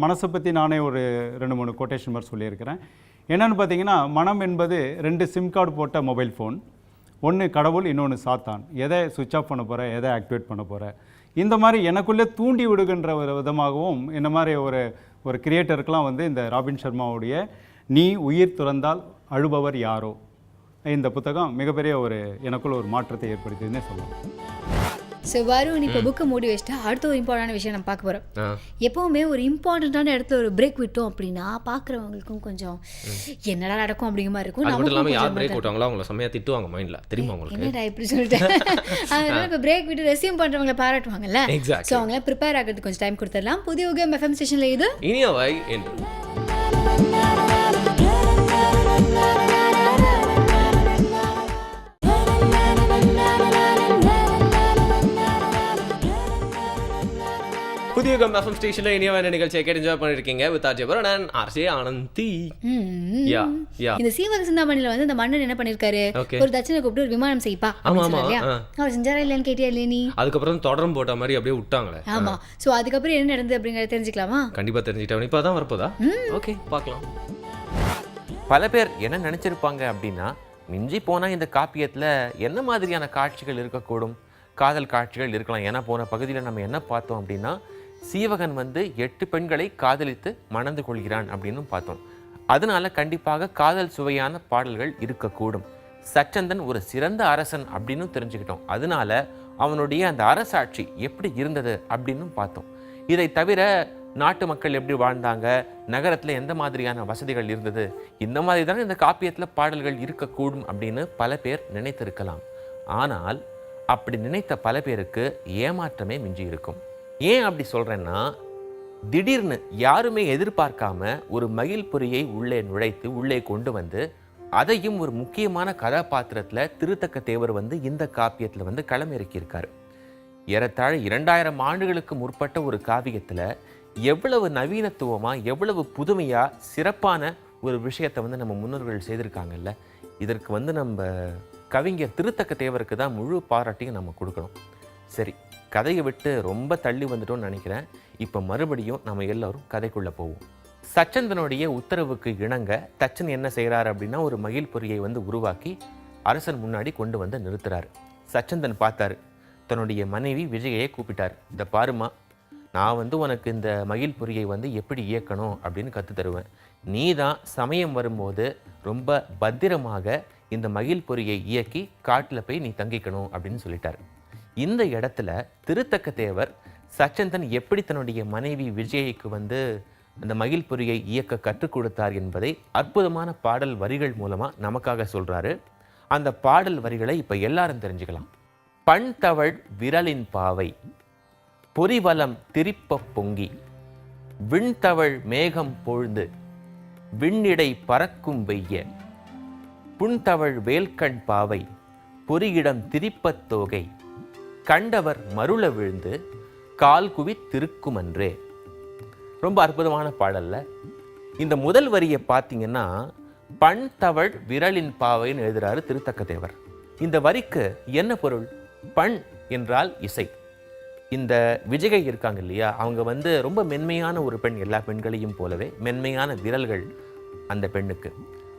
மனசை பற்றி நானே ஒரு 2-3 கொட்டேஷன் மாதிரி சொல்லியிருக்கிறேன். என்னென்னு பார்த்தீங்கன்னா, மனம் என்பது 2 சிம் கார்டு போட்ட மொபைல் ஃபோன், ஒன்று கடவுள், இன்னொன்று சாத்தான். எதை சுவிட்ச் ஆஃப் பண்ண போகிற, எதை ஆக்டிவேட் பண்ண போகிற, இந்த மாதிரி எனக்குள்ளே தூண்டி விடுகின்ற ஒரு விதமாகவும் இந்த மாதிரி ஒரு கிரியேட்டருக்கெலாம் வந்து இந்த ராபின் சர்மாவுடைய நீ உயிர் துறந்தால் அழுபவர் யாரோ. இந்த புத்தகம் மிகப்பெரிய எனக்குள்ள ஒரு மாற்றத்தை ஏற்படுத்தியதுன்னே சொல்லலாம். ஸோ வருண் இப்போ புக்கு மூடி வச்சுட்டா அடுத்த ஒரு இம்பார்ட்டன்ட் விஷயம் நம்ம பார்க்க போகிறோம். எப்போவுமே ஒரு இம்பார்ட்டண்ட்டான இடத்துல ஒரு பிரேக் விட்டோம் அப்படின்னா பார்க்குறவங்களுக்கும் கொஞ்சம் என்னடா நடக்கும் அப்படிங்கிற மாதிரி இருக்கும். அது மட்டும் இல்லாமல் யார் பிரேக் விட்டாங்களோ அவங்கள செம்மையாக திட்டுவாங்க மைண்டில், தெரியுமா உங்களுக்கு? என்னடா இப்படி சொல்லிட்டேன். அதனால இப்போ பிரேக் விட்டு ரெஸ்யூம் பண்ணுறவங்களை பாராட்டுவாங்கல்ல. ஸோ அவங்கள ப்ரிப்பேர் ஆகிறதுக்கு கொஞ்சம் டைம் கொடுத்துடலாம். புதிய யுகம் எஃப்எம் ஸ்டேஷனில் இது இனியவை என்று புதிய யுகம் எஃப்எம் ஸ்டேஷன்ல இனியவான நிகழ்ச்சியை கேட்டு என்ஜாய் பண்ணிருக்கீங்க with RJ Varunan, RJ Anandhi. இந்த சீவக சிந்தாமணியில வந்து இந்த மன்னன் என்ன பண்ணிருக்காரு, ஒரு தட்சணை கூப்பிட்டு ஒரு விமானம் செய்ப்பா. அவர் செஞ்சாரா இல்லைன்னு கேட்டியா இல்லையா நீ? அதுக்கப்புறம் தொடரும் போட்ட மாதிரி அப்படியே விட்டாங்களே. ஆமா. சோ அதுக்கப்புறம் என்ன நடந்தது அப்படிங்கறத தெரிஞ்சுக்கலாமா? கண்டிப்பா தெரிஞ்சுக்கிட்டேன். இப்பதான் வரப்போதா? ஓகே பார்க்கலாம். பல பேர் என்ன நினைச்சிருப்பாங்க அப்படின்னா, மிஞ்சி போனா இந்த காப்பியத்துல என்ன மாதிரியான காட்சிகள் இருக்கக்கூடும்? காதல் காட்சிகள் இருக்கலாம். ஏன்னா போன பகுதியில் நம்ம என்ன பார்த்தோம் அப்படின்னா, சீவகன் வந்து 8 பெண்களை காதலித்து மணந்து கொள்கிறான் அப்படின்னு பார்த்தோம். அதனால கண்டிப்பாக காதல் சுவையான பாடல்கள் இருக்கக்கூடும். சச்சந்தன் ஒரு சிறந்த அரசன் அப்படின்னு தெரிஞ்சுக்கிட்டோம். அதனால அவனுடைய அந்த அரசாட்சி எப்படி இருந்தது அப்படின்னு பார்த்தோம். இதை தவிர நாட்டு மக்கள் எப்படி வாழ்ந்தாங்க, நகரத்தில் எந்த மாதிரியான வசதிகள் இருந்தது, இந்த மாதிரி தானே இந்த காப்பியத்தில் பாடல்கள் இருக்கக்கூடும் அப்படின்னு பல பேர் நினைத்திருக்கலாம். ஆனால் அப்படி நினைத்த பல பேருக்கு ஏமாற்றமே மிஞ்சி இருக்கும். ஏன் அப்படி சொல்கிறேன்னா, திடீர்னு யாருமே எதிர்பார்க்காம ஒரு மயில் பொறியை உள்ளே நுழைத்து உள்ளே கொண்டு வந்து அதையும் ஒரு முக்கியமான கதாபாத்திரத்தில் திருத்தக்க தேவர் வந்து இந்த காப்பியத்தில் வந்து களமிறக்கியிருக்காரு. ஏறத்தாழ 2000 ஆண்டுகளுக்கு முற்பட்ட ஒரு காவியத்தில் எவ்வளவு நவீனத்துவமாக, எவ்வளவு புதுமையாக, சிறப்பான ஒரு விஷயத்தை வந்து நம்ம முன்னோர்கள் செய்திருக்காங்கல்ல. இதற்கு வந்து நம்ம கவிஞர் திருத்தக்க தேவருக்கு தான் முழு பாராட்டியும் நம்ம கொடுக்கணும். சரி, கதையை விட்டு ரொம்ப தள்ளி வந்துட்டோம்னு நினைக்கிறேன். இப்போ மறுபடியும் நம்ம எல்லோரும் கதைக்குள்ளே போவோம். சச்சந்தனுடைய உத்தரவுக்கு இணங்க தச்சன் என்ன செய்கிறார் அப்படின்னா, ஒரு மயில் பொறியை வந்து உருவாக்கி அரசன் முன்னாடி கொண்டு வந்து நிறுத்துறாரு. சச்சந்தன் பார்த்தாரு, தன்னுடைய மனைவி விஜயை கூப்பிட்டார். இதை பாருமா, நான் வந்து உனக்கு இந்த மயில் பொறியை வந்து எப்படி இயக்கணும் அப்படின்னு கற்று தருவேன். நீ தான் சமயம் வரும்போது ரொம்ப பத்திரமாக இந்த மயில் பொறியை இயக்கி காட்டில் போய் நீ தங்கிக்கணும் அப்படின்னு சொல்லிட்டார். இந்த இடத்துல திருத்தக்க தேவர் சச்சந்தன் எப்படி தன்னுடைய மனைவி விஜய்க்கு வந்து அந்த மயில் பொறியை இயக்க கற்றுக் கொடுத்தார் என்பதை அற்புதமான பாடல் வரிகள் மூலமா நமக்காக சொல்றாரு. அந்த பாடல் வரிகளை இப்ப எல்லாரும் தெரிஞ்சுக்கலாம். பண் தவழ் விரலின் பாவை, பொறிவலம் திரிப்ப பொங்கி, விண்தவழ் மேகம் பொழுது, விண்ணிடை பறக்கும் வெய்ய, புண்தவழ் வேல்கண் பாவை, பொறியிடம் திரிப்பத் தோகை, கண்டவர் மருள விழுந்து கால் குவி திருக்குமன்றே. ரொம்ப அற்புதமான பாடல்ல. இந்த முதல் வரியை பார்த்தீங்கன்னா, பண் தவழ் விரலின் பாவைன்னு எழுதுறாரு திருத்தக்க தேவர். இந்த வரிக்கு என்ன பொருள்? பண் என்றால் இசை. இந்த விஜயை இருக்காங்க இல்லையா, அவங்க வந்து ரொம்ப மென்மையான ஒரு பெண். எல்லா பெண்களையும் போலவே மென்மையான விரல்கள் அந்த பெண்ணுக்கு.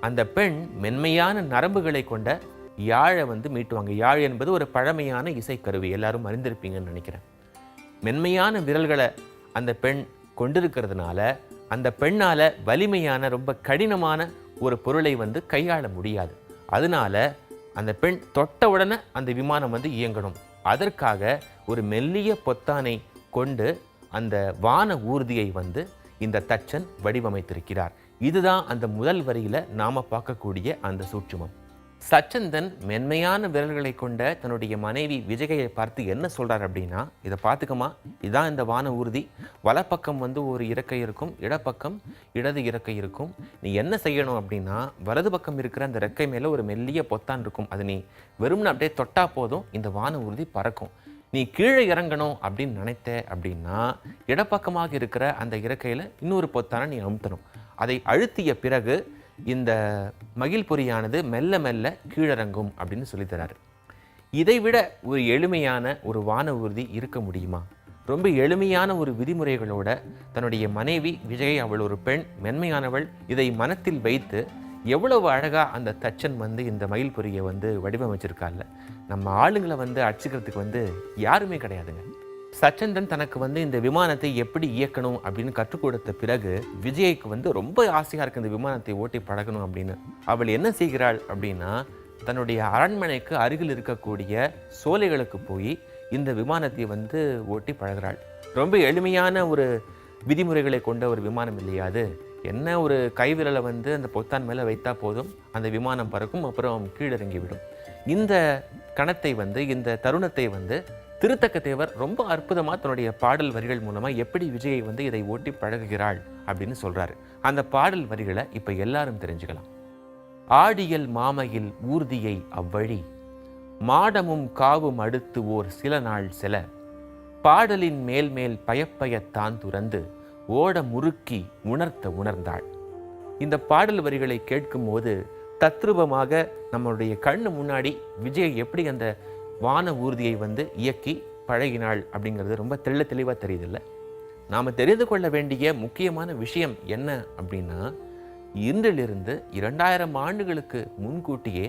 அந்த பெண் மென்மையான நரம்புகளை கொண்ட யாழை வந்து மீட்டுவாங்க. யாழ் என்பது ஒரு பழமையான இசைக்கருவி, எல்லாரும் அறிந்திருப்பீங்கன்னு நினைக்கிறேன். மென்மையான விரல்களை அந்த பெண் கொண்டிருக்கிறதுனால அந்த பெண்ணால வலிமையான ரொம்ப கடினமான ஒரு பொருளை வந்து கையாள முடியாது. அதனால அந்த பெண் தொட்ட உடனே அந்த விமானம் வந்து இயங்கணும். அதற்காக ஒரு மெல்லிய பொத்தானை கொண்டு அந்த வான ஊர்தியை வந்து இந்த தச்சன் வடிவமைத்திருக்கிறார். இதுதான் அந்த முதல் வரியில நாம பார்க்கக்கூடிய அந்த சூட்சுமம். சச்சந்தன் மென்மையான விரல்களை கொண்ட தன்னுடைய மனைவி விஜகையை பார்த்து என்ன சொல்றார் அப்படின்னா, இதை பார்த்துக்கமா, இதான் இந்த வான ஊர்தி. வலப்பக்கம் வந்து ஒரு இறக்கை இருக்கும், இடப்பக்கம் இடது இறக்கை இருக்கும். நீ என்ன செய்யணும் அப்படின்னா, வலது பக்கம் இருக்கிற அந்த இறக்கை மேல ஒரு மெல்லிய பொத்தான் இருக்கும். அது நீ வெறும்னு அப்படியே தொட்டா போதும், இந்த வான ஊர்தி பறக்கும். நீ கீழே இறங்கணும் அப்படின்னு நினைத்த அப்படின்னா, இடப்பக்கமாக இருக்கிற அந்த இறக்கையில இன்னொரு பொத்தானை நீ அமுத்தணும். அதை அழுத்திய பிறகு இந்த மகிழ் பொறியானது மெல்ல மெல்ல கீழிறங்கும் அப்படின்னு சொல்லித்தராரு. இதைவிட ஒரு எளிமையான ஒரு வான ஊர்தி இருக்க முடியுமா? ரொம்ப எளிமையான ஒரு விதிமுறைகளோட தன்னுடைய மனைவி விஜய், அவள் ஒரு பெண், மென்மையானவள், இதை மனத்தில் வைத்து எவ்வளவு அழகா அந்த தச்சன் வந்து இந்த மயில் பொறியை வந்து வடிவமைச்சிருக்கால. நம்ம ஆளுங்களை வந்து அடிச்சுக்கிறதுக்கு வந்து யாருமே கிடையாதுங்க. சச்சந்திரன் தனக்கு வந்து இந்த விமானத்தை எப்படி இயக்கணும் அப்படின்னு கற்றுக் கொடுத்த பிறகு விஜய்க்கு வந்து ரொம்ப ஆசையாக இருக்கு இந்த விமானத்தை ஓட்டி பழகணும் அப்படின்னு. அவள் என்ன செய்கிறாள் அப்படின்னா, தன்னுடைய அரண்மனைக்கு அருகில் இருக்கக்கூடிய சோலைகளுக்கு போய் இந்த விமானத்தை வந்து ஓட்டி பழகிறாள். ரொம்ப எளிமையான ஒரு விதிமுறைகளை கொண்ட ஒரு விமானம் இல்லையா அது. என்ன ஒரு கைவிரலை வந்து அந்த பொத்தான் மேலே வைத்தா போதும், அந்த விமானம் பறக்கும், அப்புறம் கீழிறங்கி விடும். இந்த கணத்தை வந்து, இந்த தருணத்தை வந்து திருத்தக்க தேவர் ரொம்ப அற்புதமாக தன்னுடைய பாடல் வரிகள் மூலமாக எப்படி விஜயை வந்து இதை ஓட்டி பழகுகிறாள் அப்படின்னு சொல்கிறாரு. அந்த பாடல் வரிகளை இப்போ எல்லாரும் தெரிஞ்சுக்கலாம். ஆடியல் மாமையில் ஊர்தியை அவ்வழி, மாடமும் காவும் அடுத்து ஓர் சில நாள் செல, பாடலின் மேல் மேல் பயப்பயத்தான் துறந்து ஓட முறுக்கி உணர்ந்தாள். இந்த பாடல் வரிகளை கேட்கும் போது தத்ரூபமாக நம்மளுடைய கண்ணு முன்னாடி விஜய் எப்படி அந்த வான ஊர்தியை வந்து இயக்கி பழகினாள் அப்படிங்கிறது ரொம்ப தெளிவாக தெரியுதில்ல. நாம் தெரிந்து கொள்ள வேண்டிய முக்கியமான விஷயம் என்ன அப்படின்னா, இன்றிலிருந்து 2000 ஆண்டுகளுக்கு முன்கூட்டியே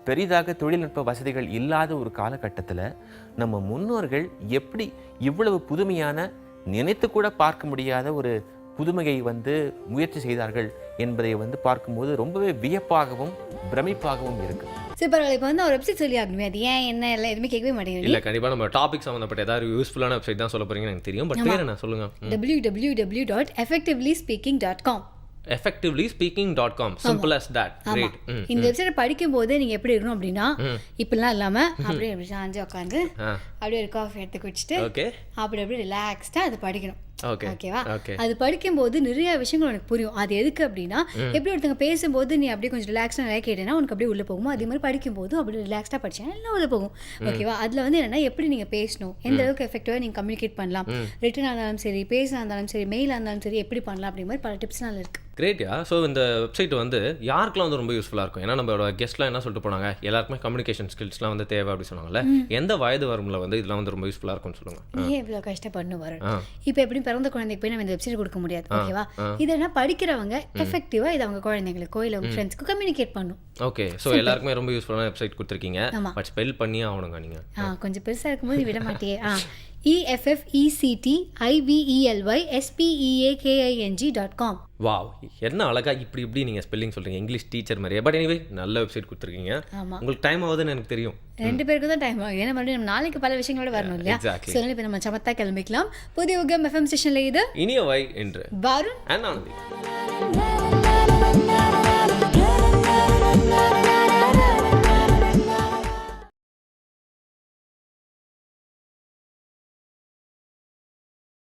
பெரிதாக தொழில்நுட்ப வசதிகள் இல்லாத ஒரு காலகட்டத்தில் நம்ம முன்னோர்கள் எப்படி இவ்வளவு புதுமையான, நினைத்து கூட பார்க்க முடியாத ஒரு புதுமையை வந்து முயற்சி செய்தார்கள் என்பதை வந்து பார்க்கும்போது ரொம்பவே வியப்பாகவும் பிரமிப்பாகவும் இருக்கு. சரி, பரவாயில்ல. இப்போ வந்து ஒரு வெப்சைட் சொல்லி ஆகணுமே, அது ஏன் என்ன எல்லாம் எதுவுமே கேட்கவே மாட்டேங்குது. இல்லை, கண்டிப்பாக நம்ம டாபிக் சம்மந்தப்பட்ட ஏதாவது யூஸ்ஃபுல்லான வெப்சைட் தான் சொல்ல போறீங்கன்னு எனக்கு தெரியும். பட் பேர் என்ன சொல்லுங்க. www.effectivelyspeaking.com. effectivelyspeaking.com. simple as that. Great. இந்த வெப்சைட்டை படிக்கும்போது நீங்க எப்படி இருக்கணும் அப்படின்னா, இப்படிலாம் இல்லாம அப்படியே அப்படி சாஞ்சு உட்காந்து அப்படியே ஒரு காஃபி எடுத்து குடிச்சிட்டு அப்படி ரிலாக்ஸ்டா அதை படிக்கணும். ஓகேவா? அது படிக்கும்போது நிறைய விஷயங்கள் உனக்கு புரியும். அது எதுக்கு அப்படின்னா, எப்படி ஒருத்தங்க பேசும்போது நீ அப்படியே கொஞ்சம் ரிலாக்ஸ்டாக நிறைய கேட்டேன்னா உனக்கு அப்படியே உள்ளே போகும். அதே மாதிரி படிக்கும்போது அப்படி ரிலாக்ஸ்டாக படிச்சேன்னா எல்லாம் உள்ளே போகும். ஓகேவா? அதில் வந்து என்னன்னா, எப்படி நீங்கள் பேசணும், எந்த அளவுக்கு எஃபெக்டிவாக நீங்கள் கம்யூனிகேட் பண்ணலாம், ரிட்டனாக இருந்தாலும் சரி, பேஸாக இருந்தாலும் சரி, மெயிலாக இருந்தாலும் சரி, எப்படி பண்ணலாம் அப்படிங்கிற மாதிரி பல டிப்ஸ்லாம் இருக்குது. கிரேட்யா. ஸோ இந்த வெப்சைட் வந்து யாருக்கெல்லாம் வந்து ரொம்ப யூஸ்ஃபுல்லாக இருக்கும்? ஏன்னா நம்மளோட கெஸ்ட்லாம் என்ன சொல்லிட்டு போனாங்க, எல்லாருக்குமே கம்யூனிகேஷன் ஸ்கில்ஸ்லாம் வந்து தேவை அப்படி சொன்னாங்கல்ல. எந்த வயது வரம்புல வந்து இதெல்லாம் வந்து ரொம்ப யூஸ்ஃபுல்லாக இருக்கும்னு சொல்லுங்க. ஏன் இவ்வளோ கஷ்டப்படணும் வரும்? இப்போ எப்படி பிறந்த குழந்தைக்கு போய் நம்ம இந்த வெப்சைட் கொடுக்க முடியாது. ஓகேவா? இதெல்லாம் படிக்கிறவங்க எஃபெக்டிவாக இதை அவங்க குழந்தைங்களுக்கோ இல்லை அவங்க ஃப்ரெண்ட்ஸ்க்கு கம்யூனிகேட் பண்ணும். ஓகே. ஸோ எல்லாருக்குமே ரொம்ப யூஸ்ஃபுல்லான வெப்சைட் கொடுத்துருக்கீங்க. பட் ஸ்பெல் பண்ணி ஆகணுங்க நீங்கள். கொஞ்சம் பெருசாக இருக்கும்போது விட மாட்டியே. effectivelyspeaking.com. வாவ், என்ன அழகா இப்படி நீங்கள் ஸ்பெல்லிங் சொல்கிறீங்க, இங்கிலீஷ் டீச்சர் மாதிரியே. பட் எனிவே நல்ல வெப்சைட் கொடுத்துருக்கீங்க. உங்களுக்கு டைம் ஆகுதுன்னு எனக்கு தெரியும். 2 பேருக்கு தான் டைம் ஆகும். ஏன்னா மறுபடியும் நம்ம நாளைக்கு பல விஷயங்களோட வரணும் இல்லையா? சொல்லி இப்போ நம்ம சமத்தா கிளம்பிக்கலாம். புதிய யுகம் FM ஸ்டேஷன்ல இது இனிய வை என்று வருண் and ஆனந்தி.